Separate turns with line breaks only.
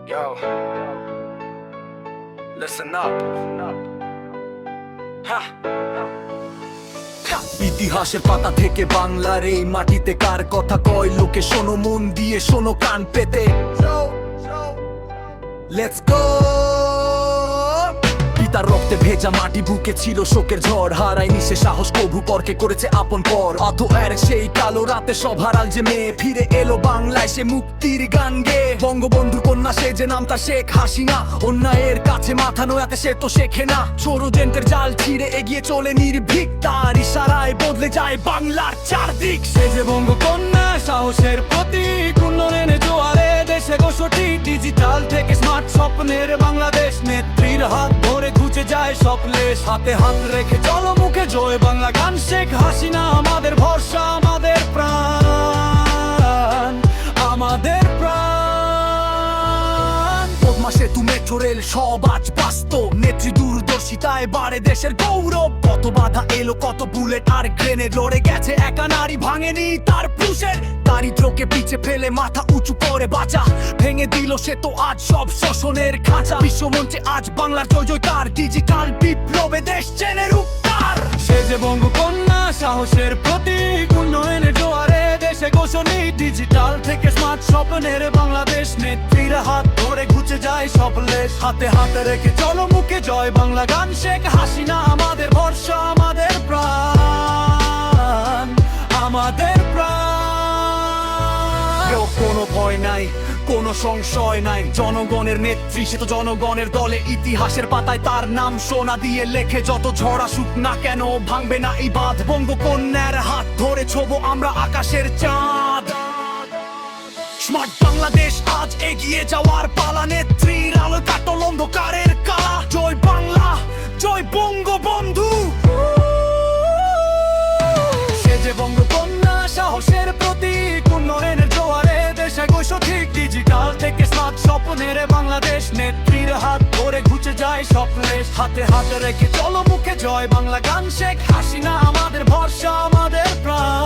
Yo, listen up. Ha.
ইতিহাসের পাতা থেকে বাংলার এই মাটিতে কার কথা কয় লোকে শোনো মন দিয়ে শোনো কান পেতে লেটস গো পিতার রক্তে ভেজা মাটি বুকে ছিল শোকের ঝড় হারায়নি সে সাহস কভু পরকে করেছে আপন পর অথয়ের সেই কালো রাতে সব হারাল যে মেয়ে ফিরে এলো বাংলায় সে মুক্তির গান গে বঙ্গবন্ধুর কন্যা সে যে নাম তার শেখ হাসিনা অন্যায়ের কাছে মাথা নোয়াতে সে তো শেখে না ষড়যন্ত্রের জাল ছিঁড়ে এগিয়ে চলে নির্ভীক তার ইশারায় বদলে যায় বাংলার চারদিক
সে যে বঙ্গকন্যা সাহসের প্রতীক উন্নয়নের জোয়ারে দেশে গোষ্ঠী ডিজিটাল থেকে স্মার্ট স্বপ্নের বাংলাদেশ নেত্রীর হাত ধরে ঘুচে যায় স্বপ্নেশ হাতে হাত রেখে চলো মুখে জয় বাংলা গান শেখ হাসিনা আমাদের ভরসা আমাদের প্রাণ আমাদের প্রাণ
পদ্মা সেতু মেট্রো রেল সব আজ বাস্তব নেত্রী দূরদর্শিতায় বাড়ে দেশের গৌরব কত বাধা এলো কত বুলেট আর গ্রেনেড লড়ে গেছে একা নারী ভাঙেনি তার পুরুষের দারিদ্রকে পিছে ফেলে মাথা উঁচু করে বাঁচা ভেঙে দিল সে তো আজ সব শোষণের খাঁচা বিশ্বমঞ্চে আজ বাংলার জয় জয়কার ডিজিটাল বিপ্লবে দেশ চেনে রূপকার
সে যে বঙ্গকন্যা সাহসের প্রতীক উন্নয়নের জোয়ারে দেশে ঘোষণী ডিজিটাল থেকে স্মার্ট স্বপ্নের বাংলাদেশ নেত্রীর হাত ধরে ঘুচে যায় স্বপ্নেশ হাতে হাতে রেখে চলো মুখে জয় বাংলা গান শেখ হাসিনা আমাদের ভরসা আমাদের প্রাণ আমাদের প্রাণ
কোনো ভয় নাই কোনো সংশয় নাই জনগণের নেত্রী সে তো জনগণের দলে ইতিহাসের পাতায় তার নাম সোনা দিয়ে লেখে যত ঝড় আসুক না কেন ভাঙবে না এই বাঁধ বঙ্গকন্যার হাত ধরে ছোবো আমরা আকাশের চাঁদ স্মার্ট বাংলাদেশ আজ এগিয়ে যাওয়ার পালা নেত্রীর আলো কাটল অন্ধকারের কালা জয় বাংলা জয় বঙ্গবন্ধু
সে যে বঙ্গকন্যা সাহসের প্রতীক উন্নয়নের জোয়ারে দেশে ঠিক ডিজিটাল থেকে স্মার্ট স্বপ্নের বাংলাদেশ নেত্রীর হাত ধরে ঘুচে যায় স্বপ্নেশ হাতে হাতে রেখে চলো মুখে জয় বাংলা গান শেখ হাসিনা আমাদের ভরসা আমাদের প্রাণ